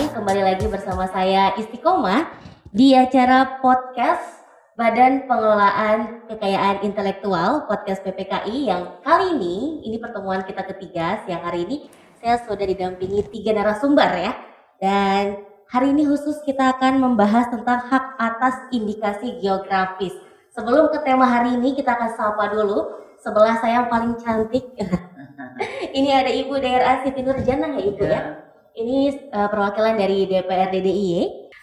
kembali lagi bersama saya Istiqomah di acara podcast Badan Pengelolaan Kekayaan Intelektual Podcast PPKI yang kali ini pertemuan kita ketiga. Siang hari ini saya sudah didampingi 3 narasumber ya. Dan hari ini khusus kita akan membahas tentang hak atas indikasi geografis. Sebelum ke tema hari ini kita akan sapa dulu. Sebelah saya yang paling cantik. Ini ada Ibu Daerah Siti Nurjana ya Ibu ya. Ini perwakilan dari DPRD DIY.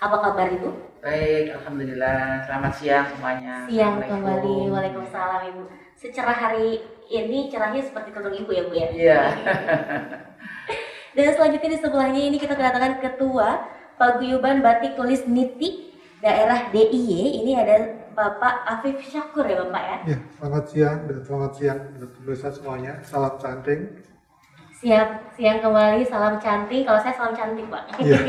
Apa kabar Ibu? Baik, alhamdulillah. Selamat siang semuanya. Siang kembali. Waalaikumsalam Ibu. Secerah hari ini cerahnya seperti kerudung Ibu ya Bu ya? Iya. Dan selanjutnya di sebelahnya ini kita kedatangan Ketua Paguyuban Batik Tulis Niti Daerah DIY. Ini ada Bapak Afif Syakur ya Bapak ya? Ya, selamat siang untuk pemirsa semuanya. Salam cantik. Siang kembali, salam cantik. Kalau saya salam cantik Pak. Ya.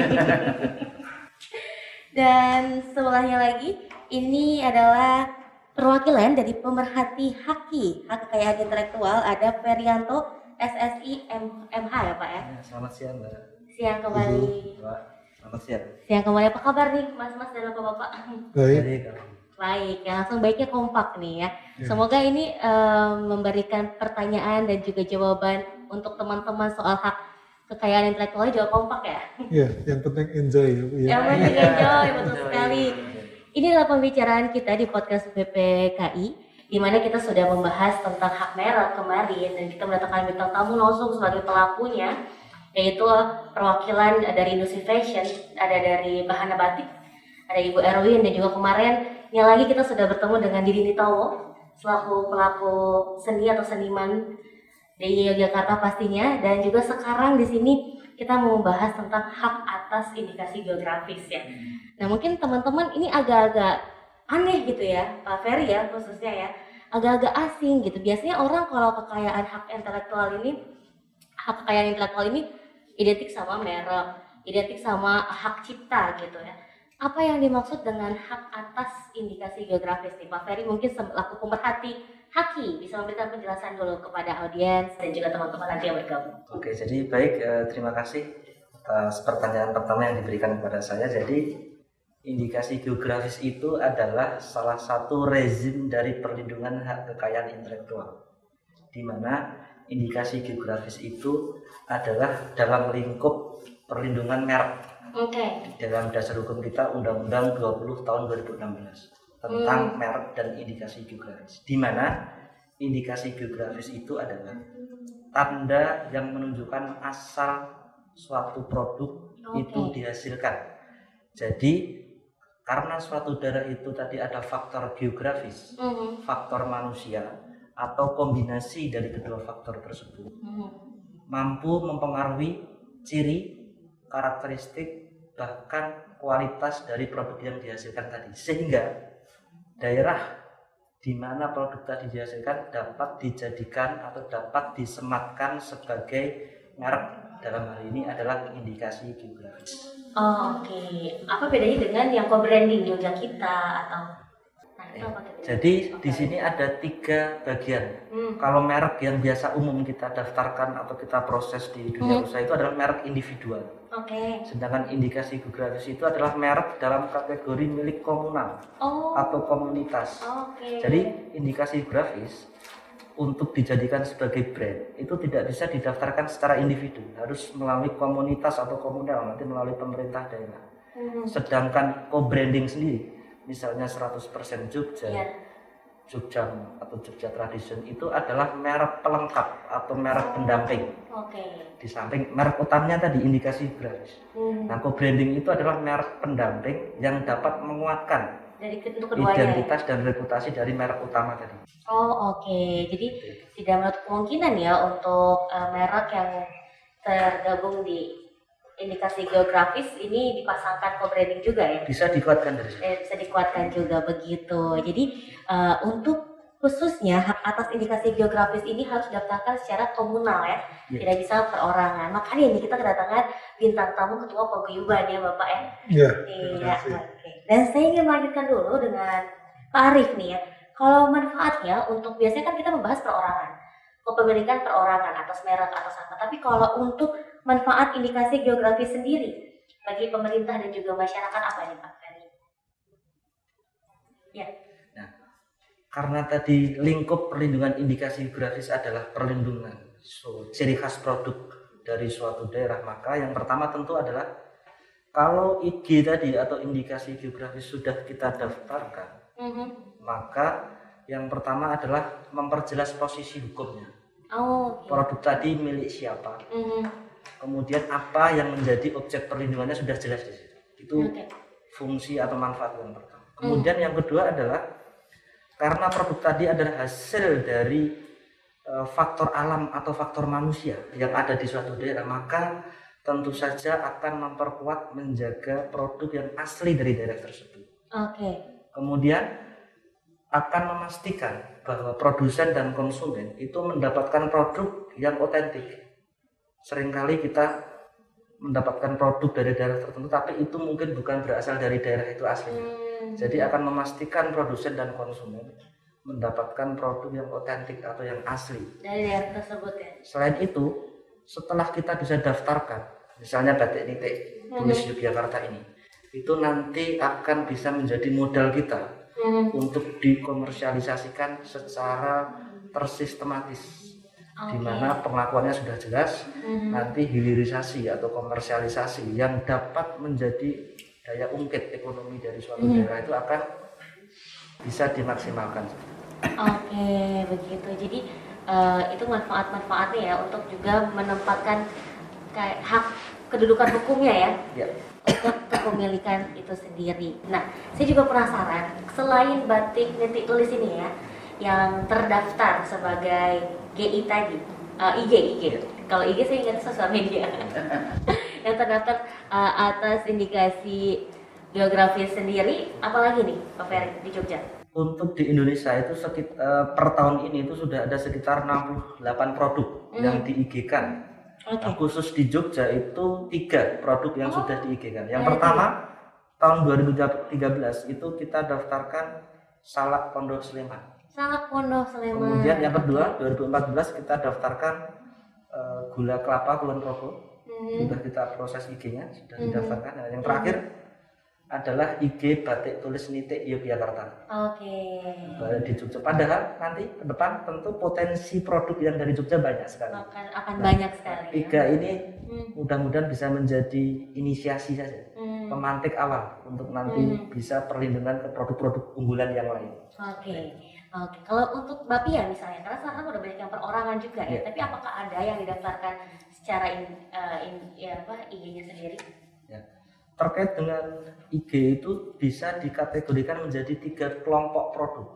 Dan sebelahnya lagi, ini adalah perwakilan dari pemerhati hak kekayaan intelektual, ada Ferianto SSI MH ya Pak ya? Selamat siang Mbak. Siang kembali. Mbak, selamat siang. Siang kembali, apa kabar nih Mas-mas dan Bapak-Bapak? Baik, ya langsung baiknya kompak nih ya. Semoga ini memberikan pertanyaan dan juga jawaban untuk teman-teman soal hak kekayaan intelektualnya juga kompak ya. Iya, yang penting enjoy ya Bu ya. Yang penting enjoy, betul sekali. Ini adalah pembicaraan kita di podcast PPKI, di mana kita sudah membahas tentang hak merek kemarin dan kita mendatangkan bintang tamu langsung sebagai pelakunya, yaitu perwakilan dari industri fashion, ada dari Bahana Batik, ada Ibu Erwin, dan juga kemarin yang lagi kita sudah bertemu dengan Didi Nitowo selaku pelaku seni atau seniman di Yogyakarta pastinya, dan juga sekarang di sini kita mau membahas tentang hak atas indikasi geografis ya. Nah mungkin teman-teman ini agak-agak aneh gitu ya Pak Ferry ya khususnya ya, agak-agak asing gitu. Biasanya orang kalau kekayaan hak kekayaan intelektual ini identik sama merek, identik sama hak cipta gitu ya. Apa yang dimaksud dengan hak atas indikasi geografis nih Pak Ferry? Mungkin selaku pemerhati haki bisa memberikan penjelasan dulu kepada audiens dan juga teman-teman nanti yang bergabung. Oke, jadi baik, terima kasih atas pertanyaan pertama yang diberikan kepada saya. Jadi indikasi geografis itu adalah salah satu rezim dari perlindungan hak kekayaan intelektual, di mana indikasi geografis itu adalah dalam lingkup perlindungan merek. Dalam dasar hukum kita Undang-Undang 20 tahun 2016 tentang merek dan indikasi geografis, di mana indikasi geografis itu adalah tanda yang menunjukkan asal suatu produk itu dihasilkan. Jadi karena suatu daerah itu tadi ada faktor geografis, faktor manusia atau kombinasi dari kedua faktor tersebut mampu mempengaruhi ciri, karakteristik, bahkan kualitas dari produk yang dihasilkan tadi, sehingga daerah di mana produk tadi dihasilkan dapat dijadikan atau dapat disematkan sebagai merek. Dalam hal ini adalah indikasi geografis. Apa bedanya dengan yang co-branding Jogja kita atau? Jadi di sini ada 3 bagian. Kalau merek yang biasa umum kita daftarkan atau kita proses di dunia usaha itu adalah merek individual. Sedangkan indikasi geografis itu adalah merek dalam kategori milik komunal atau komunitas. Jadi indikasi geografis untuk dijadikan sebagai brand itu tidak bisa didaftarkan secara individu, harus melalui komunitas atau komunal, nanti melalui pemerintah daerah. Sedangkan co-branding sendiri, misalnya 100% Jogja, Jogja atau Jogja Tradition itu adalah merek pelengkap atau merek pendamping. Di samping merek utamanya tadi indikasi geografis. Nah, co-branding itu adalah merek pendamping yang dapat menguatkan identitas dan reputasi dari merek utama tadi. Jadi tidak menutup kemungkinan ya untuk merek yang tergabung di indikasi geografis ini dipasangkan co-branding juga ya? Bisa dikuatkan dari situ. Bisa dikuatkan juga begitu. Jadi untuk khususnya hak atas indikasi geografis ini harus didaftarkan secara komunal ya, tidak bisa perorangan. Makanya ini kita kedatangan bintang tamu Ketua Paguyuban ya Bapak ya. Iya. Dan saya ingin melanjutkan dulu dengan Pak Arif nih ya. Kalau manfaatnya untuk biasanya kan kita membahas perorangan, kepemilikan perorangan atas merek atas apa. Tapi kalau untuk manfaat indikasi geografis sendiri, bagi pemerintah dan juga masyarakat apa nih Pak Ferry? Ya. Nah, karena tadi lingkup perlindungan indikasi geografis adalah perlindungan ciri khas produk dari suatu daerah, maka yang pertama tentu adalah kalau IG tadi atau indikasi geografis sudah kita daftarkan, maka yang pertama adalah memperjelas posisi hukumnya. Produk tadi milik siapa, kemudian apa yang menjadi objek perlindungannya sudah jelas di situ. Itu fungsi atau manfaat yang pertama. Kemudian yang kedua adalah karena produk tadi adalah hasil dari faktor alam atau faktor manusia yang ada di suatu daerah, maka tentu saja akan memperkuat menjaga produk yang asli dari daerah tersebut. Kemudian akan memastikan bahwa produsen dan konsumen itu mendapatkan produk yang otentik. Seringkali kita mendapatkan produk dari daerah tertentu, tapi itu mungkin bukan berasal dari daerah itu aslinya. Jadi akan memastikan produsen dan konsumen mendapatkan produk yang otentik atau yang asli dari daerah tersebut ya. Selain itu, setelah kita bisa daftarkan, misalnya batik nitik tulis Yogyakarta ini, itu nanti akan bisa menjadi modal kita untuk dikomersialisasikan secara tersistematis, di mana pengakuannya sudah jelas. Nanti hilirisasi atau komersialisasi yang dapat menjadi daya ungkit ekonomi dari suatu daerah itu akan bisa dimaksimalkan. Begitu. Jadi itu manfaat-manfaatnya ya untuk juga menempatkan kayak hak kedudukan hukumnya ya. Untuk kepemilikan itu sendiri. Nah, saya juga penasaran, selain batik nitik tulis ini ya, yang terdaftar sebagai GI tadi, IG. Kalau IG saya ingat sosial media. Yang terdaftar atas indikasi geografis sendiri, apalagi nih Pak Ferry di Jogja? Untuk di Indonesia itu per tahun ini itu sudah ada sekitar 68 produk yang di-IG-kan. Khusus di Jogja itu 3 produk yang sudah di-IG-kan. Yang pertama tahun 2013 itu kita daftarkan Salak Pondok Sleman. Kemudian yang kedua 2014 kita daftarkan gula kelapa Kulon Progo. Sudah kita proses IG-nya, sudah didaftarkan. Nah, yang terakhir adalah IG batik tulis nitik Yogyakarta. Di Jogja. Padahal nanti ke depan tentu potensi produk yang dari Jogja banyak sekali. Akan banyak sekali. 3 ini mudah-mudahan bisa menjadi inisiasi saja, pemantik awal untuk nanti bisa perlindungan ke produk-produk unggulan yang lain. Kalau untuk Bapia misalnya, karena sekarang udah banyak yang perorangan juga ya, tapi apakah ada yang didaftarkan secara IG-nya sendiri? Terkait dengan IG itu bisa dikategorikan menjadi 3 kelompok produk.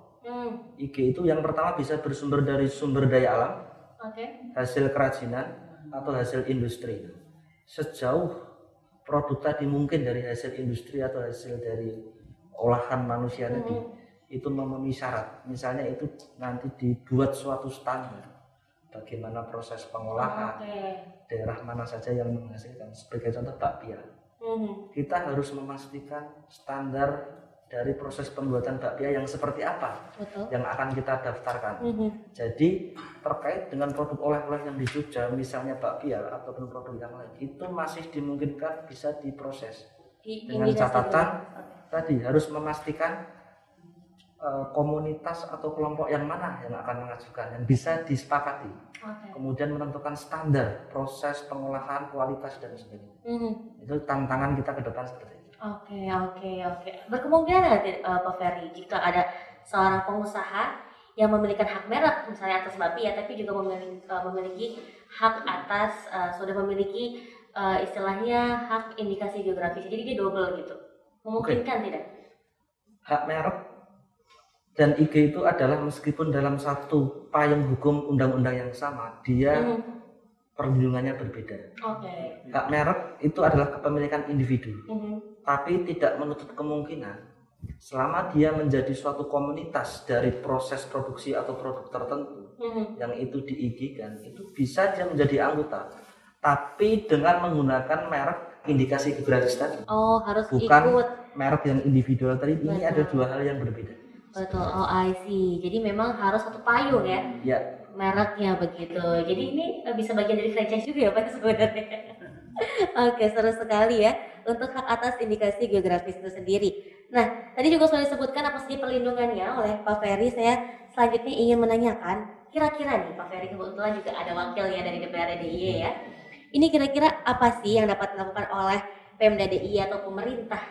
IG itu yang pertama bisa bersumber dari sumber daya alam, hasil kerajinan atau hasil industri. Sejauh produk tadi mungkin dari hasil industri atau hasil dari olahan manusia tadi, itu memenuhi syarat. Misalnya itu nanti dibuat suatu standar bagaimana proses pengolahan, daerah mana saja yang menghasilkan. Sebagai contoh bakpia, kita harus memastikan standar dari proses pembuatan bakpia yang seperti apa yang akan kita daftarkan. Jadi terkait dengan produk oleh-oleh yang di Jogja, misalnya bakpia ataupun produk yang lain, itu masih dimungkinkan bisa diproses dengan catatan tadi harus memastikan komunitas atau kelompok yang mana yang akan mengajukan, yang bisa disepakati. Kemudian menentukan standar proses pengolahan, kualitas dan sebagainya. Itu tantangan kita ke depan seperti itu. Berkemungkinan Pak Ferry, jika ada seorang pengusaha yang memiliki hak merek misalnya atas Bapia, tapi juga memiliki hak atas sudah memiliki istilahnya hak indikasi geografis, jadi dia double gitu, memungkinkan tidak? Hak merek dan IG itu adalah meskipun dalam satu payung hukum undang-undang yang sama, dia perlindungannya berbeda. Hak merek itu adalah kepemilikan individu, tapi tidak menutup kemungkinan selama dia menjadi suatu komunitas dari proses produksi atau produk tertentu yang itu di-IG-kan, itu bisa dia menjadi anggota, tapi dengan menggunakan merek indikasi geografis tadi. Harus bukan ikut merek yang individual tadi. Ini ada 2 hal yang berbeda. Betul, I see. Jadi memang harus satu payung ya, mereknya begitu. Jadi ini bisa bagian dari franchise juga ya Pak sebenarnya. Seru sekali ya untuk hak atas indikasi geografis itu sendiri. Nah, tadi juga sudah disebutkan apa sih perlindungannya oleh Pak Ferry. Saya selanjutnya ingin menanyakan, kira-kira nih Pak Ferry, kebetulan juga ada wakilnya dari DPRD DIY ya. Ini kira-kira apa sih yang dapat dilakukan oleh Pemda DIY atau pemerintah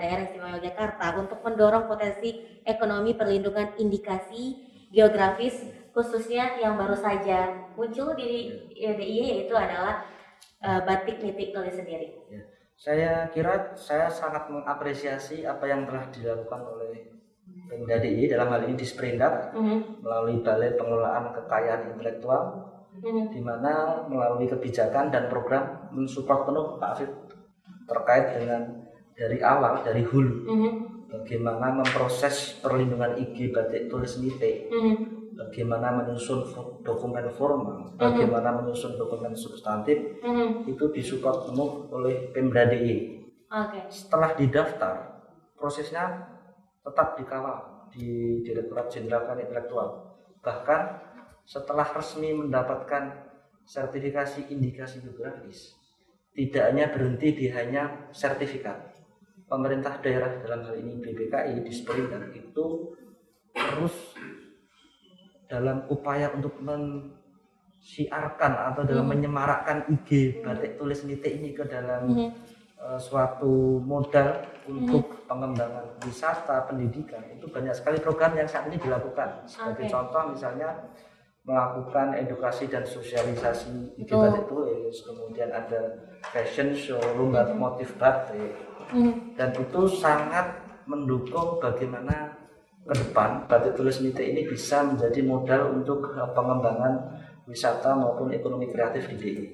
daerah istimewa Yogyakarta untuk mendorong potensi ekonomi perlindungan indikasi geografis, khususnya yang baru saja muncul di DIY, yaitu adalah batik nitik tulis sendiri. Saya kira saya sangat mengapresiasi apa yang telah dilakukan oleh Pemda DIY dalam hal ini di Sperindak melalui Balai Pengelolaan Kekayaan Intelektual, di mana melalui kebijakan dan program mensupport penuh Pak Afif terkait dengan dari awal, dari hulu, bagaimana memproses perlindungan IG batik tulis nitik, bagaimana menyusun dokumen formal, bagaimana menyusun dokumen substantif, itu disupport penuh oleh Pemda DIY. Setelah didaftar, prosesnya tetap dikawal di Direktorat Jenderal Kekayaan Intelektual. Bahkan setelah resmi mendapatkan sertifikasi indikasi geografis, tidak hanya berhenti di hanya sertifikat. Pemerintah daerah dalam hal ini BPKI di Sperindak itu terus dalam upaya untuk mensiarkan atau dalam menyemarakkan IG batik tulis nitik ini ke dalam suatu modal untuk pengembangan wisata, pendidikan. Itu banyak sekali program yang saat ini dilakukan. Sebagai contoh misalnya melakukan edukasi dan sosialisasi IG batik tulis, kemudian ada fashion show, lomba motif batik, dan itu sangat mendukung bagaimana ke depan batik tulis nitik ini bisa menjadi modal untuk pengembangan wisata maupun ekonomi kreatif di DIY.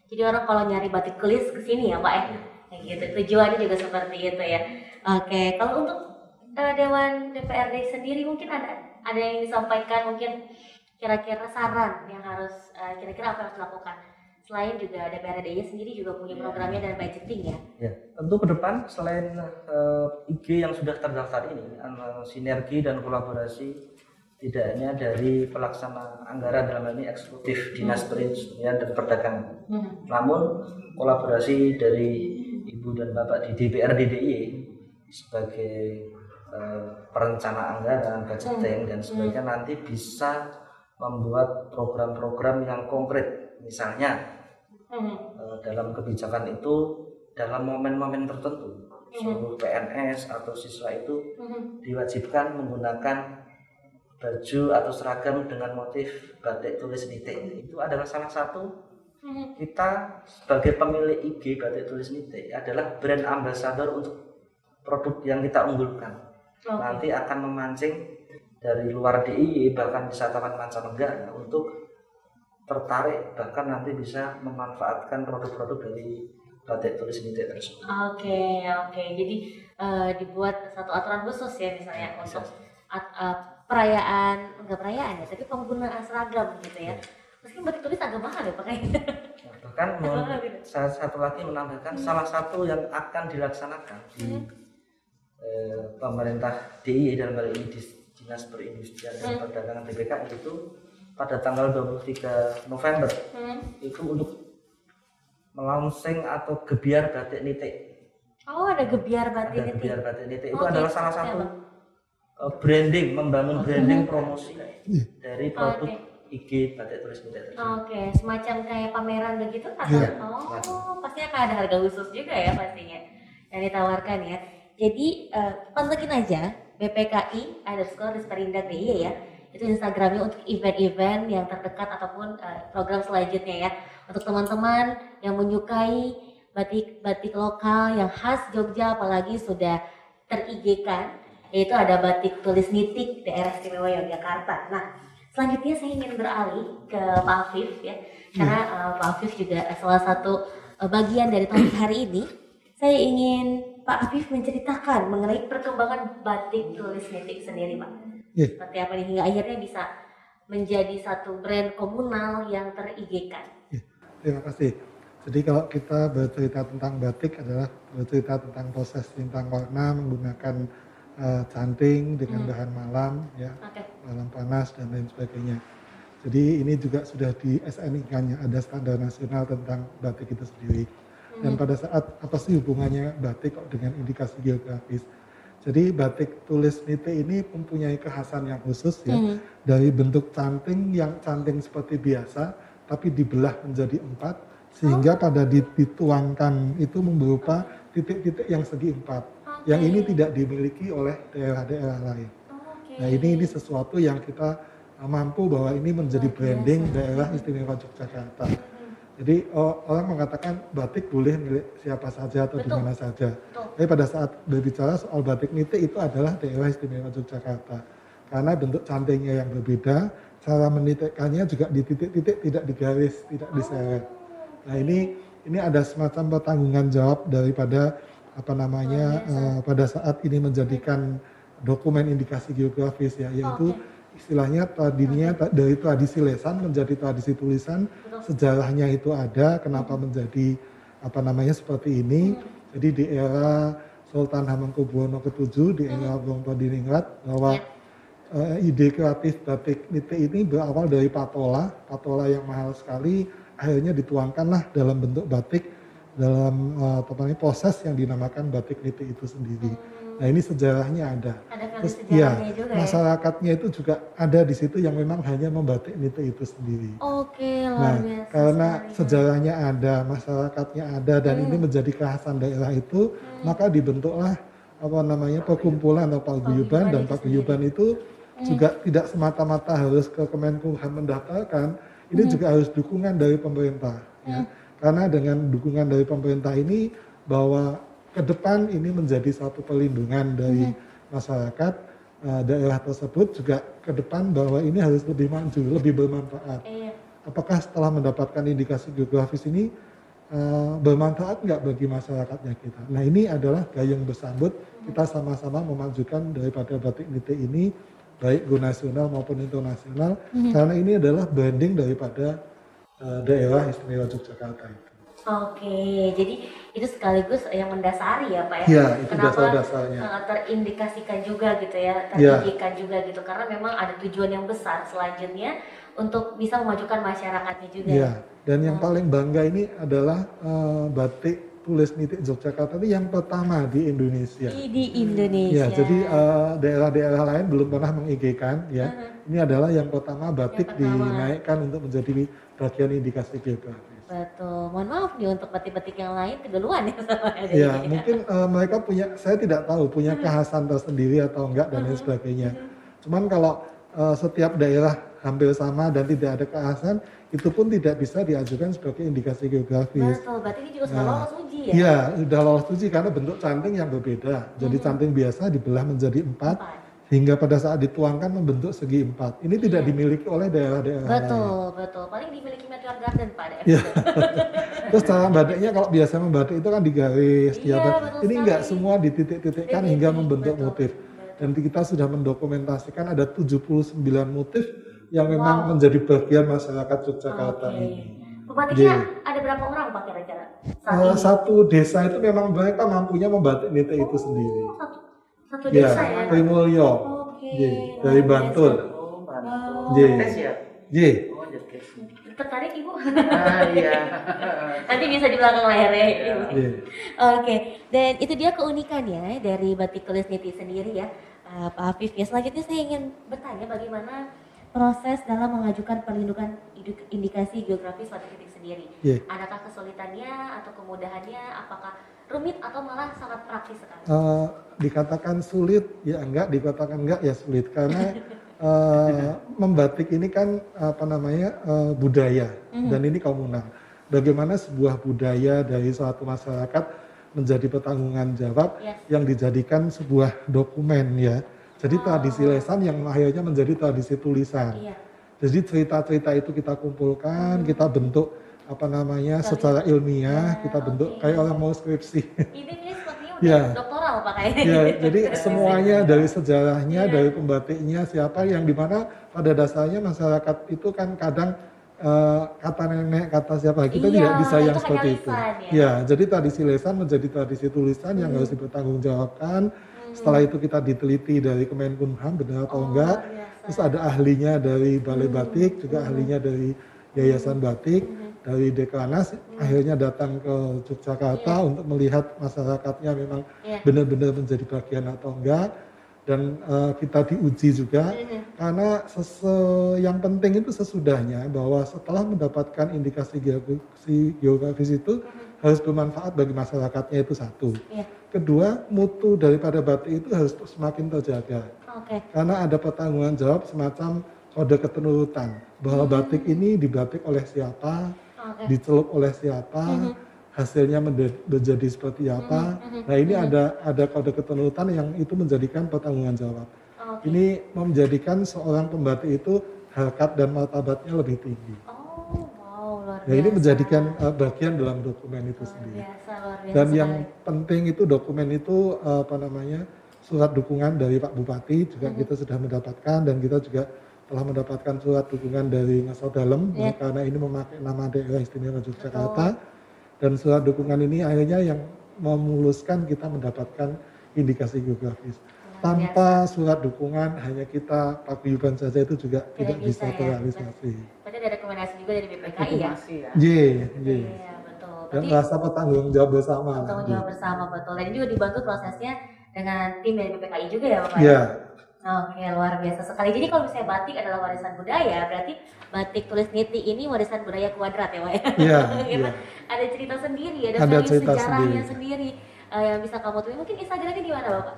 Jadi orang kalau nyari batik tulis ke sini ya Pak ya, kayak gitu. Tujuannya juga seperti itu ya. Kalau untuk Dewan DPRD sendiri mungkin ada yang disampaikan, mungkin kira-kira saran yang harus kira-kira apa yang harus dilakukan, selain juga DPRD DIY sendiri juga punya programnya dan budgeting ya. Ya, tentu ke depan selain IG yang sudah terdaftar ini, sinergi dan kolaborasi tidak hanya dari pelaksana anggaran dalam hal ini eksekutif Dinas Perindustrian dan Perdagangan, namun kolaborasi dari Ibu dan Bapak di DPRD DIY sebagai perencana anggaran, budgeting dan sebagainya nanti bisa membuat program-program yang konkret. Misalnya dalam kebijakan itu dalam momen-momen tertentu seluruh PNS atau siswa itu diwajibkan menggunakan baju atau seragam dengan motif batik tulis nitik. Itu adalah salah satu kita sebagai pemilik IG batik tulis nitik adalah brand ambassador untuk produk yang kita unggulkan. Nanti akan memancing dari luar DIY bahkan wisatawan mancanegara untuk tertarik, bahkan nanti bisa memanfaatkan produk-produk dari batik tulis nitik tersebut. Jadi dibuat satu aturan khusus ya misalnya untuk perayaan, enggak perayaan ya, tapi penggunaan seragam gitu ya. Meski batik tulis agak mahal ya pakainya. Bahkan satu lagi menambahkan salah satu yang akan dilaksanakan di pemerintah DIY dalam hal ini di Dinas Perindustrian dan Perdagangan DPKI itu pada tanggal 23 November itu untuk melaunching atau gebiar batik nitik. Ada gebiar batik nitik. Gebiar batik nitik itu adalah salah satu branding, membangun branding promosi dari produk IG batik tulis nitik. Semacam kayak pameran begitu atau pasti akan ada harga khusus juga ya pastinya yang ditawarkan ya. Jadi pantengin aja BPKI _Sperindak DIY ya. Itu Instagramnya untuk event-event yang terdekat ataupun program selanjutnya ya. Untuk teman-teman yang menyukai batik lokal yang khas Jogja, apalagi sudah ter-IG-kan, yaitu ada batik tulis nitik daerah istimewa Yogyakarta. Nah, selanjutnya saya ingin beralih ke Pak Afif ya, karena Pak Afif juga salah satu bagian dari topik hari ini. Saya ingin Pak Afif menceritakan mengenai perkembangan batik tulis nitik sendiri, Pak. Seperti apa nih hingga akhirnya bisa menjadi satu brand komunal yang ter-IG-kan. Terima kasih. Jadi kalau kita bercerita tentang batik adalah bercerita tentang proses tentang warna menggunakan canting dengan bahan malam, ya, malam panas dan lain sebagainya. Jadi ini juga sudah di SNI-kan, ada standar nasional tentang batik itu sendiri. Dan pada saat apa sih hubungannya batik kok dengan indikasi geografis? Jadi batik tulis nite ini mempunyai kekhasan yang khusus ya, dari bentuk canting yang canting seperti biasa, tapi dibelah menjadi 4, sehingga pada dituangkan itu berupa titik-titik yang segi 4. Yang ini tidak dimiliki oleh daerah-daerah lain. Nah ini sesuatu yang kita mampu bahwa ini menjadi branding daerah istimewa Yogyakarta. Jadi orang mengatakan batik boleh milik siapa saja atau di mana saja. Tapi pada saat berbicara soal batik nite itu adalah daerah istimewa Yogyakarta. Karena bentuk cantingnya yang berbeda, cara menitikkannya juga di titik-titik tidak digaris, tidak diseret. Nah ini ada semacam pertanggungan jawab daripada pada saat ini menjadikan dokumen indikasi geografis ya, yaitu istilahnya tadinya dari tradisi lesan menjadi tradisi tulisan, sejarahnya itu ada, kenapa menjadi seperti ini. Jadi di era Sultan Hamengkubuwono ke-7, di era Bung Diningrat, bahwa ide kreatif batik nite ini berawal dari patola yang mahal sekali, akhirnya dituangkanlah dalam bentuk batik dalam proses yang dinamakan batik nite itu sendiri. Nah ini sejarahnya ada. Terus juga masyarakatnya itu juga ada di situ yang memang hanya membatik nite itu sendiri. Luar biasa. Karena sejarahnya ada, masyarakatnya ada, dan ini menjadi kekhasan daerah itu, maka dibentuklah perkumpulan atau paguyuban, dan paguyuban itu juga tidak semata-mata harus ke Kemenkumham mendaftarkan, ini juga harus dukungan dari pemerintah. Ya. Karena dengan dukungan dari pemerintah ini bahwa ke depan ini menjadi satu perlindungan dari masyarakat daerah tersebut, juga ke depan bahwa ini harus lebih maju, lebih bermanfaat. Apakah setelah mendapatkan indikasi geografis ini bermanfaat nggak bagi masyarakatnya kita? Nah ini adalah gayung bersambut, kita sama-sama memajukan daripada batik nite ini, baik go nasional maupun internasional, karena ini adalah branding daripada daerah istimewa Yogyakarta itu. Jadi itu sekaligus yang mendasari ya Pak ya? Iya, itu kenapa dasar-dasarnya. Terindikasikan juga gitu ya, terindikasikan juga gitu, karena memang ada tujuan yang besar selanjutnya untuk bisa memajukan masyarakatnya juga. Iya, dan yang paling bangga ini adalah batik tulis nite Yogyakarta ini yang pertama di Indonesia. Di Indonesia. Ya, jadi daerah-daerah lain belum pernah mengigekan ya. Ini adalah yang pertama batik dinaikkan untuk menjadi bagian indikasi geografis. Betul. Mohon maaf nih untuk batik-batik yang lain keduluan ya sama ada. Ya, mungkin mereka punya, saya tidak tahu punya kekhasan tersendiri atau enggak dan lain sebagainya. Cuman kalau setiap daerah hampir sama dan tidak ada kekhasan, itu pun tidak bisa diajukan sebagai indikasi geografis. Betul, berarti ini juga sudah lolos uji ya? Iya, sudah lolos uji karena bentuk canting yang berbeda. Jadi canting biasa dibelah menjadi 4. Hingga pada saat dituangkan membentuk segi 4. Ini tidak dimiliki oleh daerah-daerah lain. Betul. Paling dimiliki Meteor Garden Pak. Ya. Terus cara batiknya kalau biasa membatik itu kan digaris, ini enggak, semua dititik-titikkan hingga membentuk motif. Dan kita sudah mendokumentasikan ada 79 motif yang memang menjadi bagian masyarakat Yogyakarta ini. Pembatiknya ada berapa orang Pak kira-kira? Satu desa itu memang mereka mampunya membatik nite itu sendiri. Satu desa ya? Primulyo, dari Bantul. Tertarik Ibu? Iya. Nanti bisa di belakang layarnya. Dan itu dia keunikannya dari batik tulis nite sendiri ya, Pak Afif ya. Selanjutnya saya ingin bertanya bagaimana proses dalam mengajukan perlindungan indikasi geografis batik nite sendiri. Adakah kesulitannya atau kemudahannya? Apakah rumit atau malah sangat praktis sekali? Dikatakan sulit ya enggak, dikatakan enggak ya sulit, karena membatik ini kan budaya dan ini komunal. Bagaimana sebuah budaya dari suatu masyarakat menjadi pertanggungan jawab yang dijadikan sebuah dokumen ya. Jadi tradisi lesan yang akhirnya menjadi tradisi tulisan. Jadi cerita-cerita itu kita kumpulkan, kita bentuk secara ilmiah, kita bentuk kayak orang mau skripsi. Ini sepertinya doktoral Pak kayaknya. Ya, jadi semuanya dari sejarahnya, dari pembatiknya, siapa yang dimana pada dasarnya masyarakat itu kan kadang kata nenek, kata siapa, kita tidak bisa yang seperti itu. Ya, jadi tradisi lesan menjadi tradisi tulisan yang harus dipertanggungjawabkan. Setelah itu kita diteliti dari Kemenkumham benar atau enggak. Terus ada ahlinya dari Balai Batik, juga ahlinya dari Yayasan Batik. dari Deklarnas akhirnya datang ke Yogyakarta untuk melihat masyarakatnya memang benar-benar menjadi bagian atau enggak, dan kita diuji juga karena yang penting itu sesudahnya bahwa setelah mendapatkan indikasi geografis itu harus bermanfaat bagi masyarakatnya, itu satu. Kedua, mutu daripada batik itu harus semakin terjaga. Karena ada pertanggungan jawab semacam kode ketenurutan bahwa batik ini dibatik oleh siapa, dicelup oleh siapa, hasilnya menjadi seperti apa. Nah ini ada kode ketenurutan yang itu menjadikan pertanggungan jawab. Ini menjadikan seorang pembatik itu harkat dan martabatnya lebih tinggi. Luar biasa. Nah ini menjadikan bagian dalam dokumen itu sendiri. Luar biasa Dan sekali. yang penting itu dokumen itu surat dukungan dari Pak Bupati juga kita sudah mendapatkan, dan kita juga telah mendapatkan surat dukungan dari Ngasal Dalem karena ini memakai nama Daerah Istimewa Yogyakarta. Dan surat dukungan ini akhirnya yang memuluskan kita mendapatkan indikasi geografis. Tanpa surat dukungan hanya kita paguyuban saja itu juga tidak bisa terrealisasi. Berarti ada rekomendasi juga dari BPKI ya? Iya, betul. Dan rasa bertanggung jawab bersama. Bertanggung jawab bersama, betul. Dan juga dibantu prosesnya dengan tim dari BPKI juga ya Bapak? Iya. Oke, luar biasa sekali. Jadi kalau misalnya batik adalah warisan budaya, berarti batik tulis niti ini warisan budaya kuadrat ya Pak ya? Iya. Ada cerita sendiri, Ada ada cerita sejarahnya sendiri. Yang bisa kamu tulis. Mungkin Instagramnya di mana Bapak?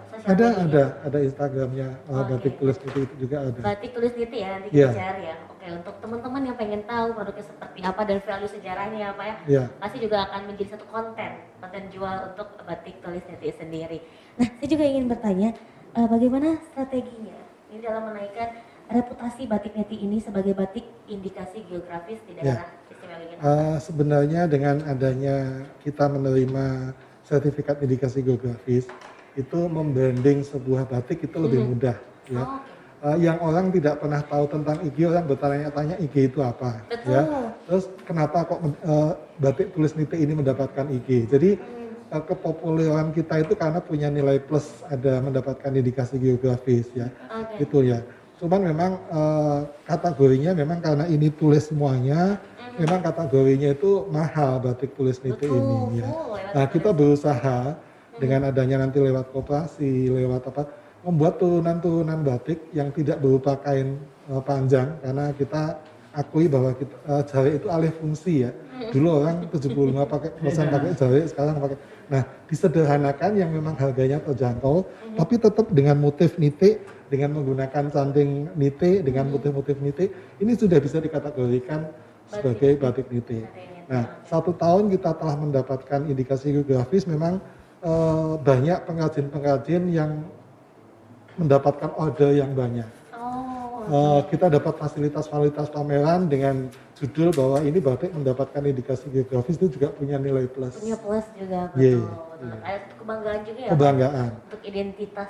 Ada Instagramnya batik tulis niti itu juga ada. Batik tulis niti ya, nanti kita cari ya. Oke, untuk teman-teman yang pengen tahu produknya seperti apa dan value sejarahnya apa ya, pasti juga akan menjadi satu konten jual untuk batik tulis niti sendiri. Nah, saya juga ingin bertanya, bagaimana strateginya ini dalam menaikkan reputasi batik niti ini sebagai batik indikasi geografis di daerah istimewa Yogyakarta? Sebenarnya dengan adanya kita menerima sertifikat indikasi geografis, itu membranding sebuah batik itu lebih mudah ya. Yang orang tidak pernah tahu tentang IG, orang bertanya-tanya IG itu apa. Betul. Ya. Terus kenapa kok batik tulis niti ini mendapatkan IG? Jadi kepopuleran kita itu karena punya nilai plus, ada mendapatkan indikasi geografis ya. Itu ya. Cuman memang kategorinya memang karena ini tulis semuanya, memang kategorinya itu mahal batik tulis niti ini ya. Nah kita berusaha dengan adanya nanti lewat koperasi, lewat membuat turunan-turunan batik yang tidak berupa kain panjang, karena kita akui bahwa jarik itu alih fungsi ya. Dulu orang 75% pakai jarik, sekarang pakai. Nah, disederhanakan yang memang harganya terjangkau, tapi tetap dengan motif niti, dengan menggunakan canting niti, dengan motif-motif niti, ini sudah bisa dikategorikan sebagai batik niti. Nah, 1 tahun kita telah mendapatkan indikasi geografis, memang banyak pengrajin-pengrajin yang mendapatkan order yang banyak. Kita dapat fasilitas pameran dengan judul bahwa ini batik mendapatkan indikasi geografis, itu juga punya nilai plus. Punya plus juga, betul. Ada kebanggaan juga ya. Kebanggaan. Untuk identitas.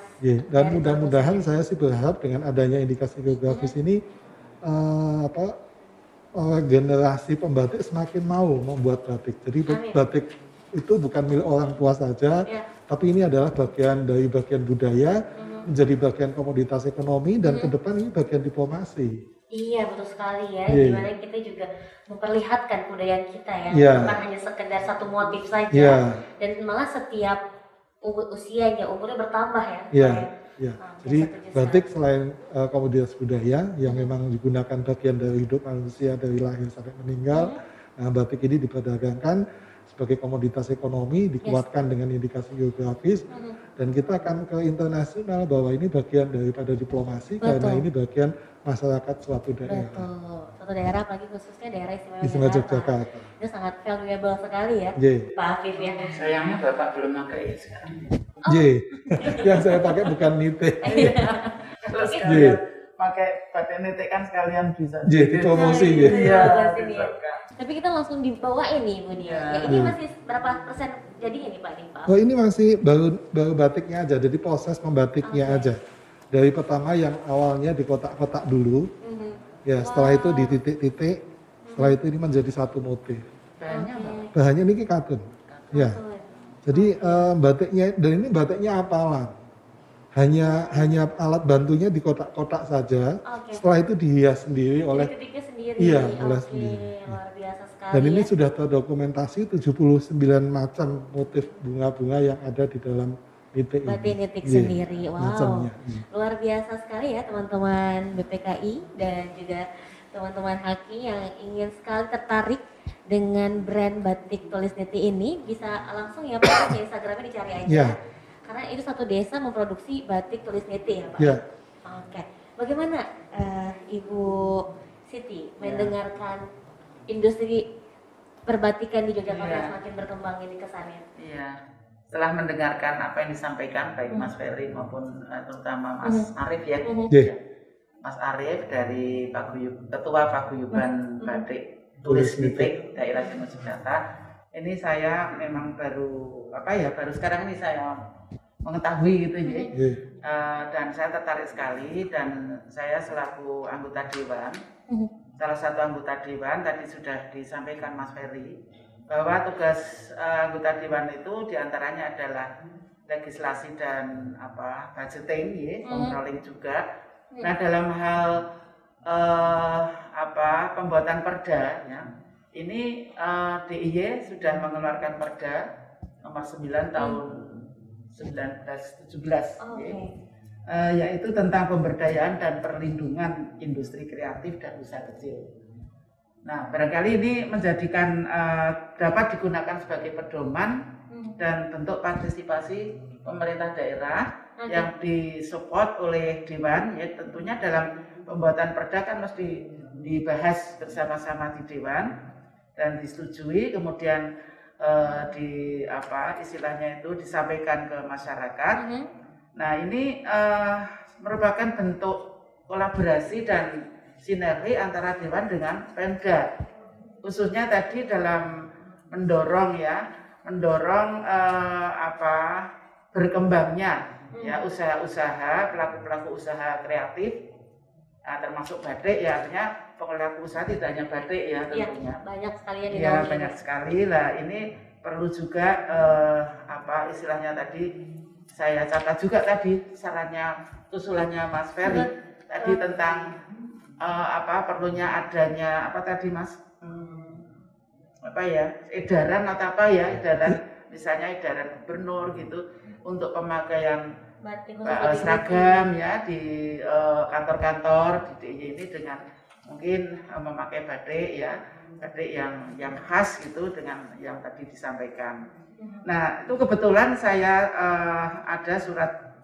Dan mudah-mudahan saya sih berharap dengan adanya indikasi geografis ini generasi pembatik semakin mau membuat batik. Jadi batik itu bukan milik orang tua saja, tapi ini adalah bagian budaya, menjadi bagian komoditas ekonomi, dan ke depan ini bagian diplomasi. Iya, betul sekali ya. Dimana kita juga memperlihatkan kebudayaan kita ya, bukan hanya sekedar satu motif saja, dan malah setiap usianya, umurnya bertambah ya. Jadi batik selain komoditas budaya yang memang digunakan bagian dari hidup manusia dari lahir sampai meninggal, batik ini diperdagangkan sebagai komoditas ekonomi, dikuatkan dengan indikasi geografis, dan kita akan ke internasional bahwa ini bagian daripada diplomasi, karena ini bagian masyarakat suatu daerah. Betul, suatu daerah, apalagi khususnya daerah istimewa Yogyakarta. Itu sangat valuable sekali ya, Pak Afif ya. Sayangnya Bapak belum pakai sekarang. Yang saya pakai bukan niti. Kalau sekalian pakai batik niti kan sekalian bisa. Dipromosi Tapi kita langsung dibawain nih Bu Dia. Ini masih berapa persen jadinya nih Pak? Oh ini masih baru batiknya aja, jadi proses membatiknya aja. Dari pertama yang awalnya di kotak-kotak dulu, ya setelah itu di titik-titik, setelah itu ini menjadi satu motif. Bahannya ini katun. Ya. Jadi batiknya, dan ini batiknya apalan. hanya alat bantunya di kotak-kotak saja. Oke. Setelah itu dihias sendiri oleh Titiknya sendiri. iya, oleh Oke, sendiri. luar biasa sekali. Dan ini ya. sudah terdokumentasi 79 macam motif bunga-bunga yang ada di dalam nitik ini. Batik nitik Iya, sendiri. Wow. macamnya. Luar biasa sekali ya teman-teman BPKI dan juga teman-teman Haki yang ingin sekali tertarik dengan brand batik tulis niti ini, bisa langsung ya Pak di Instagramnya dicari aja. Iya. Karena itu satu desa memproduksi batik tulis niti ya Pak. Iya. Oke. Bagaimana Ibu Siti Ya. mendengarkan industri perbatikan di Yogyakarta Iya. yang semakin berkembang ini kesannya? Iya. Setelah mendengarkan apa yang disampaikan baik Mas Ferry maupun terutama Mas Arif ya. Iya. Mas Arif dari Ketua Paguyuban Batik Tulis Tulis Nitik Daerah Timur Jakarta. Ini saya memang baru sekarang ini saya mengetahui gitu ya. Iya. Dan saya tertarik sekali dan saya selaku anggota dewan, salah satu anggota dewan tadi sudah disampaikan Mas Ferry bahwa tugas anggota dewan itu diantaranya adalah legislasi dan budgeting ya, controlling juga. Nah dalam hal pembuatan perda ya, ini DIY sudah mengeluarkan perda nomor 9 tahun 1917 Oke. yaitu tentang pemberdayaan dan perlindungan industri kreatif dan usaha kecil. Nah, barangkali ini menjadikan dapat digunakan sebagai pedoman dan bentuk partisipasi pemerintah daerah yang disupport oleh Dewan, ya tentunya dalam pembuatan perda kan mesti dibahas bersama-sama di Dewan dan disetujui, kemudian istilahnya itu disampaikan ke masyarakat. Nah ini merupakan bentuk kolaborasi dan sinergi antara Dewan dengan Pemda, khususnya tadi dalam mendorong berkembangnya ya usaha-usaha, pelaku-pelaku usaha kreatif, termasuk batik ya, artinya pelaku usaha tidak hanya batik ya tentunya. Ya, banyak sekali yang Ya dinaungi. banyak sekali lah. Ini perlu juga istilahnya tadi saya catat juga tadi sarannya usulannya Mas Ferry tadi tentang perlunya adanya Mas edaran edaran misalnya edaran gubernur gitu untuk pemakaian Batik seragam ya di kantor-kantor di DIY ini dengan mungkin memakai batik ya, batik yang khas gitu dengan yang tadi disampaikan. Nah itu kebetulan saya ada surat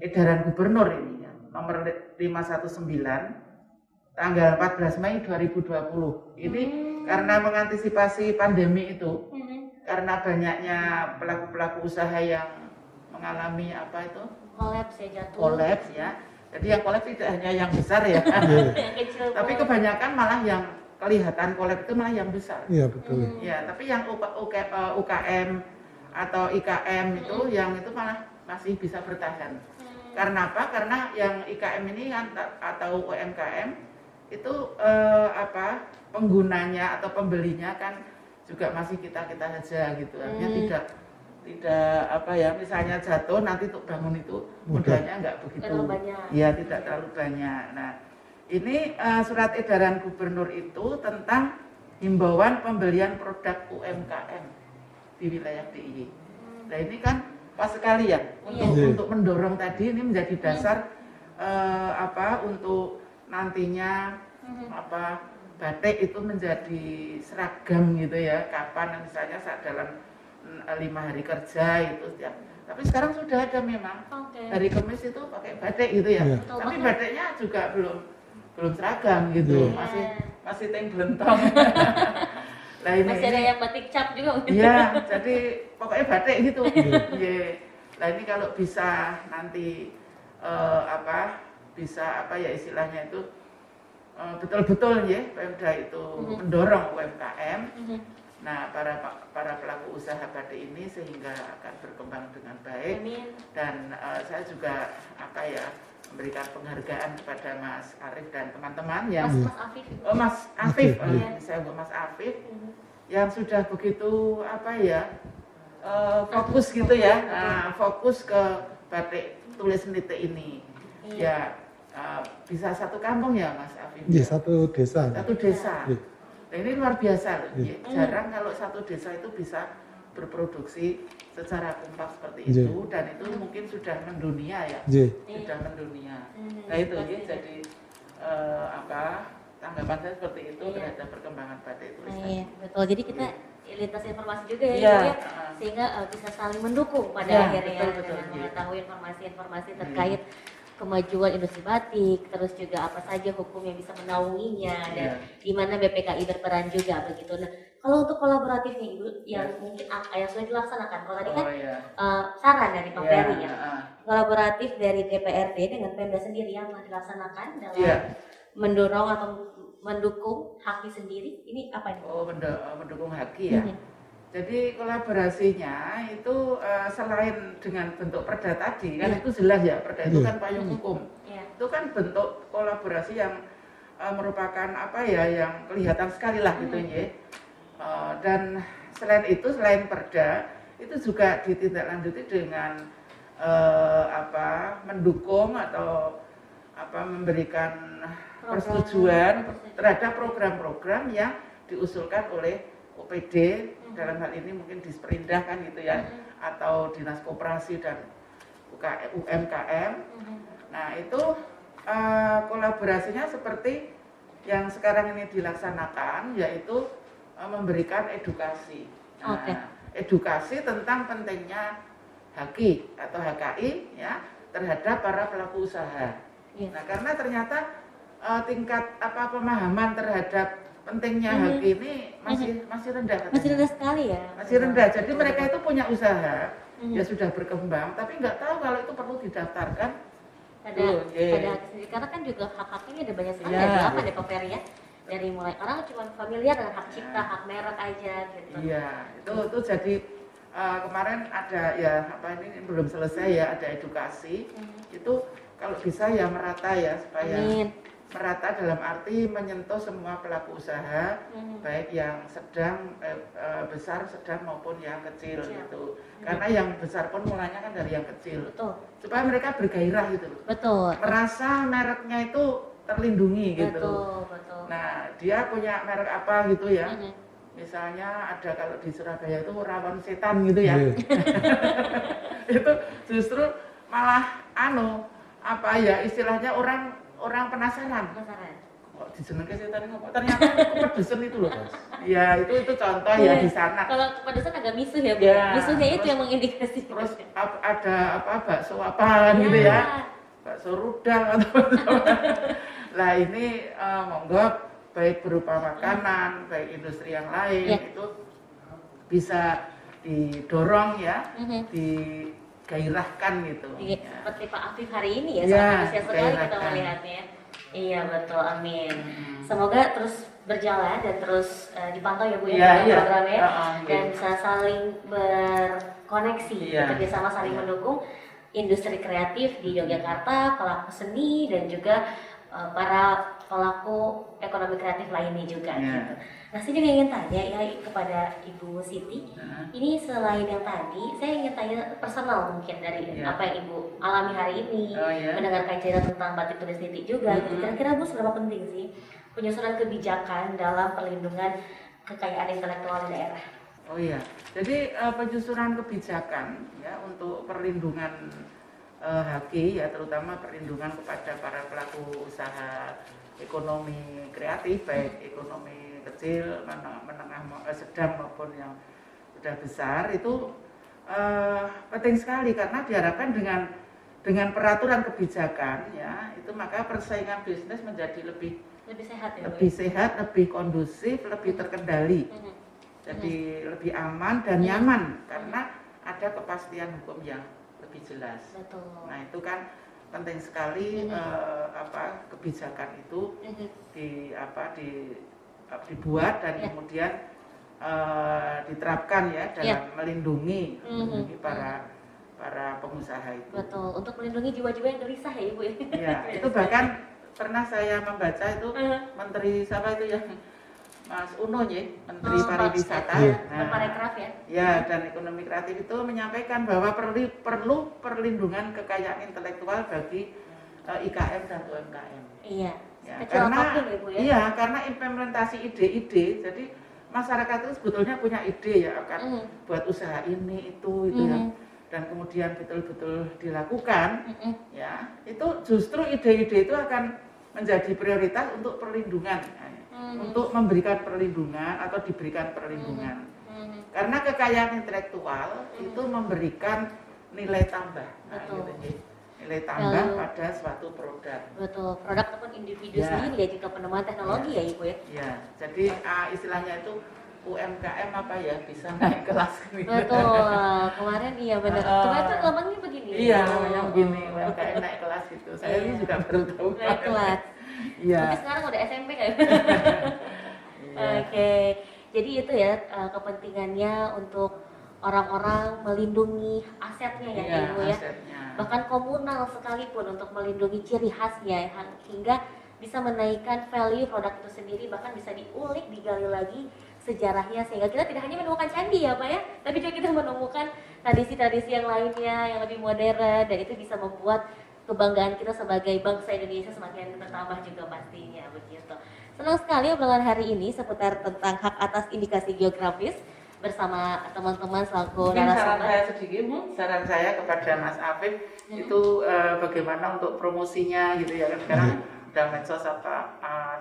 edaran gubernur ini ya, nomor 519 tanggal 14 Mei 2020. Ini karena mengantisipasi pandemi itu, karena banyaknya pelaku-pelaku usaha yang mengalami kolaps ya, jatuh. kolaps ya. Jadi yang kolaps tidak hanya yang besar ya, Yang kecil tapi kebanyakan malah yang kelihatan kolaps itu malah yang besar. Iya betul. Ya, tapi yang UKM atau IKM itu yang itu malah masih bisa bertahan. Karena apa? Karena yang IKM ini kan atau UMKM itu penggunanya atau pembelinya kan juga masih kita saja gitu. Artinya tidak misalnya jatuh nanti untuk bangun itu modalnya nggak begitu, ya tidak terlalu banyak. Nah ini surat edaran gubernur itu tentang himbauan pembelian produk UMKM di wilayah DIY. Nah ini kan pas sekali ya untuk mendorong tadi, ini menjadi dasar untuk nantinya batik itu menjadi seragam gitu ya, kapan misalnya saat dalam 5 hari kerja itu setiap. Tapi sekarang sudah ada memang hari Kamis itu pakai batik gitu ya. Tapi batiknya juga belum seragam gitu, masih teng belentong. Nah, ini masih ada yang batik cap juga mungkin. Iya, jadi pokoknya batik gitu. Nah ini kalau bisa nanti istilahnya itu betul-betul ya Pemda itu mendorong UMKM. Nah, para pelaku usaha batik ini sehingga akan berkembang dengan baik. Dan saya juga memberikan penghargaan kepada Mas Arif dan teman-teman yang Mas Afif, saya Mas Afif yang sudah begitu fokus gitu ya, fokus ke batik tulis nitik ini. Ya bisa satu kampung ya Mas Afif? Iya, satu desa. Satu desa. Iya. Nah, ini luar biasa loh. Iya. Jarang kalau satu desa itu bisa berproduksi secara kompak seperti Iya. itu, dan itu mungkin sudah mendunia ya. Iya. Sudah mendunia. Nah itu ya, jadi tanggapan saya seperti itu terhadap perkembangan batik tulisan. Iya, betul. Jadi kita lintas informasi juga ya, Iya. Ibu, ya, sehingga bisa saling mendukung pada Iya, akhirnya betul, dengan iya. mengetahui informasi-informasi terkait kemajuan industri batik, terus juga apa saja hukum yang bisa menaunginya dan di mana BPKI berperan juga begitu. Nah, kalau untuk kolaboratif nih Ibu yang mungkin yang sudah dilaksanakan, kalau tadi kan saran dari Pak Ferry ya, kolaboratif dari DPRD dengan Pemda sendiri yang telah dilaksanakan dalam mendorong atau mendukung Haki sendiri, ini apa ini? Oh, mendukung Haki ya. Jadi kolaborasinya itu selain dengan bentuk perda tadi kan itu jelas ya, perda itu kan payung hukum. Itu kan bentuk kolaborasi yang merupakan yang kelihatan sekali lah gitu ya. Dan selain itu, selain perda itu juga ditindaklanjuti dengan mendukung atau memberikan persetujuan terhadap program-program yang diusulkan oleh OPD, dalam hal ini mungkin Disperindah kan gitu ya, atau Dinas Koperasi dan UMKM. Nah itu kolaborasinya seperti yang sekarang ini dilaksanakan, yaitu memberikan edukasi. Edukasi tentang pentingnya Haki atau HKI ya terhadap para pelaku usaha. Nah karena ternyata tingkat pemahaman terhadap pentingnya Haki ini masih rendah. Masih rendah sekali ya. Masih rendah. Jadi mereka itu punya usaha, ya sudah berkembang, tapi nggak tahu kalau itu perlu didaftarkan pada Haki sendiri. Karena kan juga hak-hak ini ada banyak sekali. Ada apa deh Pak Ferry ya? Dari mulai orang cuma familiar dengan hak cipta, hak merek aja gitu. Iya, itu jadi kemarin ada ini belum selesai ya, ada edukasi. Itu kalau bisa ya merata ya, supaya merata dalam arti menyentuh semua pelaku usaha, baik yang sedang, besar, sedang maupun yang kecil gitu. Karena yang besar pun mulanya kan dari yang kecil. Betul. Supaya mereka bergairah gitu. Betul. Merasa mereknya itu terlindungi gitu. Betul. Nah, dia punya merek apa gitu ya. Misalnya ada kalau di Surabaya itu rawan setan gitu ya. Itu justru malah istilahnya orang penasaran. Kok dijenengke setan kok ternyata pedesan itu loh. Ya, itu contoh ya di sana. Kalau pedesan agak misuh ya, Bu. Misuhnya itu yang mengindikasi. Terus ada bakso apaan gitu ya. Bakso rudal atau lah ini monggo baik berupa makanan, baik industri yang lain itu bisa didorong ya, digairahkan gitu. Seperti Pak Afif hari ini ya, sangat antusias sekali kita melihatnya. Iya betul, amin. Semoga terus berjalan dan terus dipantau ya Bu ya programnya dan bisa saling berkoneksi, bekerjasama saling mendukung industri kreatif di Yogyakarta, pelaku seni dan juga para pelaku ekonomi kreatif lainnya juga gitu. Nah, saya juga ingin tanya ya kepada Ibu Siti. Ini selain yang tadi, saya ingin tanya personal mungkin dari apa yang Ibu alami hari ini, mendengarkan cerita tentang batik tulis nitik juga. Kira-kira Bu seberapa penting sih penyusunan kebijakan dalam perlindungan kekayaan intelektual di daerah? Oh iya, jadi penyusunan kebijakan ya untuk perlindungan Haki ya, terutama perlindungan kepada para pelaku usaha ekonomi kreatif, baik ekonomi kecil, menengah, sedang maupun yang sudah besar, itu penting sekali karena diharapkan dengan peraturan kebijakan ya itu maka persaingan bisnis menjadi lebih sehat ya, lebih sehat, lebih kondusif, lebih terkendali. Jadi lebih aman dan nyaman karena ada kepastian hukum yang lebih jelas. Betul. Nah itu kan penting sekali kebijakan itu dibuat dan kemudian diterapkan ya dalam melindungi para pengusaha itu. Betul. Untuk melindungi jiwa-jiwa yang gelisah ya Ibu ya. Iya, itu bahkan pernah saya membaca itu Menteri siapa itu yang Mas Uno ya, Menteri Pak Pariwisata. Parekraf ya. Ya, dan ekonomi kreatif itu menyampaikan bahwa perlu perlindungan kekayaan intelektual bagi IKM dan UMKM. Iya. Ya, Kecil karena apapun ya Bu ya. iya, karena implementasi ide-ide, jadi masyarakat itu sebetulnya punya ide ya akan buat usaha ini itu ya, dan kemudian betul-betul dilakukan, ya itu justru ide-ide itu akan menjadi prioritas untuk perlindungan, untuk memberikan perlindungan atau diberikan perlindungan, karena kekayaan intelektual itu memberikan nilai tambah. Nilai tambah pada suatu produk. Betul, produk ataupun individu sendiri ya jika penemuan teknologi ya Ibu ya. Ya, jadi istilahnya itu UMKM apa ya bisa naik kelas gitu. Betul, kemarin iya benar. Cuma itu lambangnya begini. Iya, yang begini UMKM naik kelas gitu. Saya ini juga baru tahu. Naik kelas. Iya. Tapi sekarang udah SMP kan? Oke, jadi itu ya kepentingannya untuk orang-orang melindungi asetnya ya Ibu ya. Asetnya. Bahkan komunal sekalipun untuk melindungi ciri khasnya hingga bisa menaikkan value produk itu sendiri, bahkan bisa diulik, digali lagi sejarahnya sehingga kita tidak hanya menemukan candi ya Pak ya, tapi juga kita menemukan tradisi-tradisi yang lainnya yang lebih modern, dan itu bisa membuat kebanggaan kita sebagai bangsa Indonesia semakin bertambah juga pastinya begitu. Senang sekali obrolan hari ini seputar tentang hak atas indikasi geografis bersama teman-teman selaku narasumber. Saran narasumber. saya sedikit, saran saya kepada Mas Afif itu bagaimana untuk promosinya gitu ya kan, sekarang udah medsos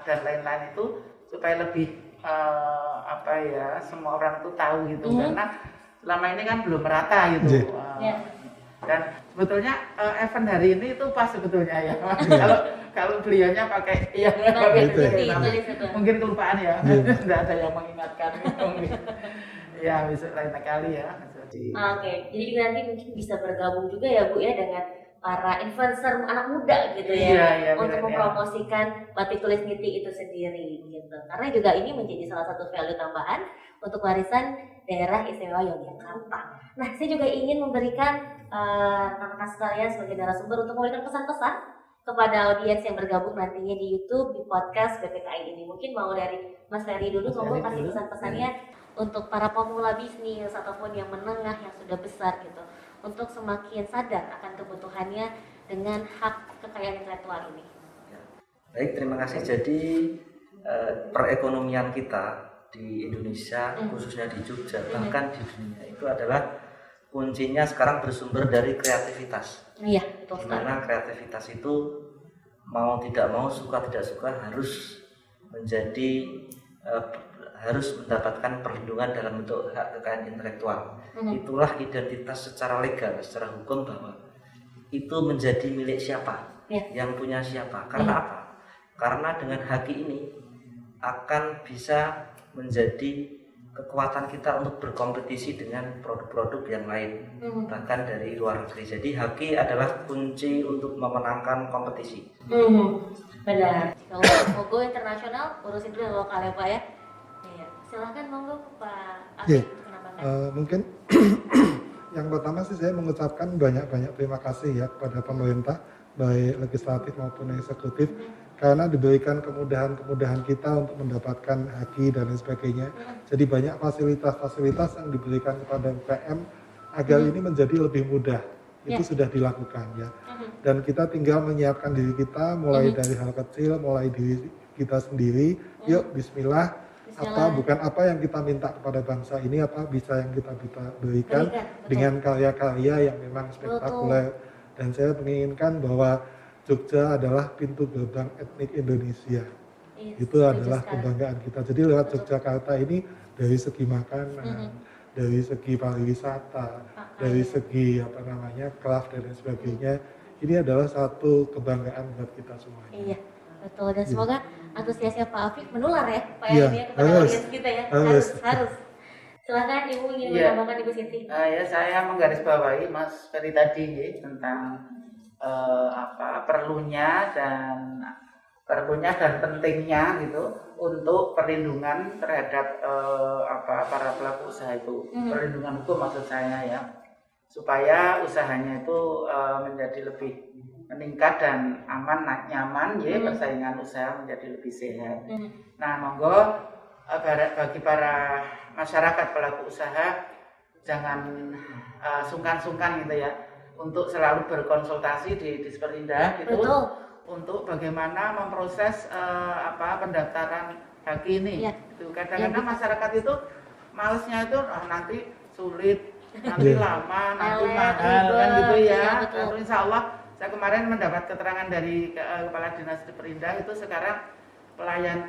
dan lain-lain itu supaya lebih semua orang itu tahu gitu, karena selama ini kan belum merata gitu. Dan sebetulnya event hari ini itu pas sebetulnya ya. Kalau beliaunya pakai mungkin kelupaan ya, tidak ada yang mengingatkan gitu. Ya, bisa lain kali ya. Oke, jadi nanti mungkin bisa bergabung juga ya Bu ya dengan para influencer anak muda gitu ya, untuk mempromosikan batik tulis Ngiti itu sendiri gitu. Karena juga ini menjadi salah satu value tambahan untuk warisan daerah istimewa Yogyakarta. Nah, saya juga ingin memberikan rekan-rekan sekalian sebagai narasumber untuk memberikan pesan-pesan kepada audiens yang bergabung nantinya di YouTube, di podcast BPKI ini. Mungkin mau dari Mas Ferry dulu, ngomong kasih pesan-pesannya untuk para pemula bisnis ataupun yang menengah yang sudah besar gitu, untuk semakin sadar akan kebutuhannya dengan hak kekayaan intelektual ini. Baik, terima kasih. Jadi perekonomian kita di Indonesia, khususnya di Jogja, bahkan di dunia itu adalah kuncinya sekarang bersumber dari kreativitas. Iya, betul sekali. Dimana kreativitas itu mau tidak mau, suka tidak suka harus menjadi harus mendapatkan perlindungan dalam bentuk hak kekayaan intelektual. Itulah identitas secara legal, secara hukum bahwa itu menjadi milik siapa, yang punya siapa. Karena apa? Karena dengan hak ini akan bisa menjadi kekuatan kita untuk berkompetisi dengan produk-produk yang lain, bahkan dari luar negeri. Jadi haki adalah kunci untuk memenangkan kompetisi. Benar. Kalau mau go internasional, urusin dulu yang lokal ya Pak ya. Silahkan monggo Pak Afif. Mungkin yang pertama sih saya mengucapkan banyak-banyak terima kasih ya kepada pemerintah, baik legislatif maupun eksekutif, karena diberikan kemudahan-kemudahan kita untuk mendapatkan haki dan lain sebagainya. Jadi banyak fasilitas-fasilitas yang diberikan kepada UKM agar ini menjadi lebih mudah. Itu sudah dilakukan ya. Dan kita tinggal menyiapkan diri kita mulai dari hal kecil, mulai diri kita sendiri. Yuk bismillah. Bukan apa yang kita minta kepada bangsa ini, apa bisa yang kita berikan dengan karya-karya yang memang spektakuler. Dan saya menginginkan bahwa Jogja adalah pintu gerbang etnik Indonesia. Itu adalah kebanggaan kita. Jadi lewat Yogyakarta ini dari segi makanan, dari segi pariwisata, dari segi craft dan lain sebagainya, ini adalah satu kebanggaan buat kita semuanya. Iya, betul. Dan semoga antusiasnya Pak Afif menular ya Pak ya, kepada audiens kita ya. Harus. Silahkan Ibu ingin menambahkan Ibu Siti. Ya, saya menggarisbawahi Mas Ferry tadi ya, tentang perlunya dan pentingnya gitu untuk perlindungan terhadap para pelaku usaha itu, perlindungan hukum maksud saya ya, supaya usahanya itu menjadi lebih meningkat dan aman, nyaman ya, persaingan usaha menjadi lebih sehat. Nah, monggo bagi para masyarakat pelaku usaha jangan sungkan-sungkan gitu ya untuk selalu berkonsultasi di Disperindah gitu. Betul. Untuk bagaimana memproses pendaftaran haki ini. Iya. Itu kadang-kadang masyarakat itu malesnya itu nanti sulit, nanti lama, nanti mahal kan gitu ya. Iya, betul. Lalu insya Allah saya kemarin mendapat keterangan dari Kepala Dinas Disperindah itu sekarang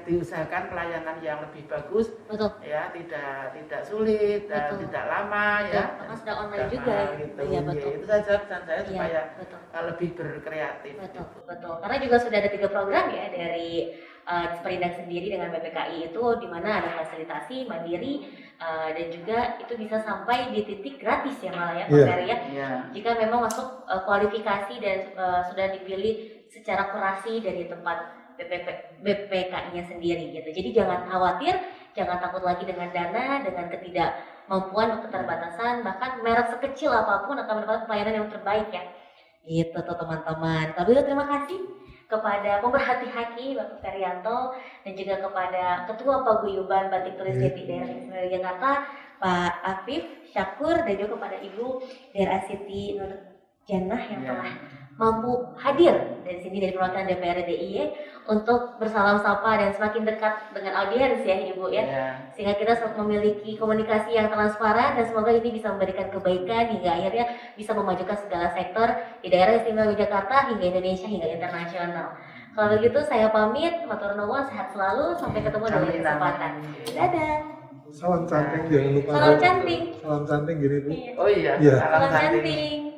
diusahakan pelayanan yang lebih bagus. Betul. Ya, tidak sulit, tidak lama ya. Karena sudah online juga gitu. Iya, betul. Ya, itu saja pesan saya supaya betul. lebih berkreatif. Betul, betul. Karena juga sudah ada 3 program ya dari Disperindah sendiri dengan BPKI itu, di mana ada fasilitasi mandiri dan juga itu bisa sampai di titik gratis ya malah ya Pak Ferry ya. Yeah. Jika memang masuk kualifikasi dan sudah dipilih secara kurasi dari tempat BPKI-nya sendiri gitu. Jadi jangan khawatir, jangan takut lagi dengan dana, dengan ketidakmampuan, keterbatasan, bahkan merek sekecil apapun akan mendapatkan pelayanan yang terbaik ya. Gitu tuh teman-teman. Kalau begitu terima kasih kepada pemerhati haki Bapak Ferianto dan juga kepada Ketua Paguyuban Batik Tulis Jati Daerah Istimewa Yogyakarta Pak Afif Syakur dan juga kepada Ibu Daerah Siti Nur Jannah yang telah mampu hadir dari sini dari perwakilan DPRD DIY untuk bersalam sapa dan semakin dekat dengan audiens ya Ibu ya. Sehingga kita memiliki komunikasi yang transparan dan semoga ini bisa memberikan kebaikan hingga akhirnya bisa memajukan segala sektor di daerah istimewa Yogyakarta hingga Indonesia hingga internasional. Kalau begitu saya pamit, matur nuwun, sehat selalu, sampai ketemu dalam kesempatan. Dadah. Salam canting jangan lupa. Salam canting. Salam canting gini Bu. Oh iya, Iya. Salam canting.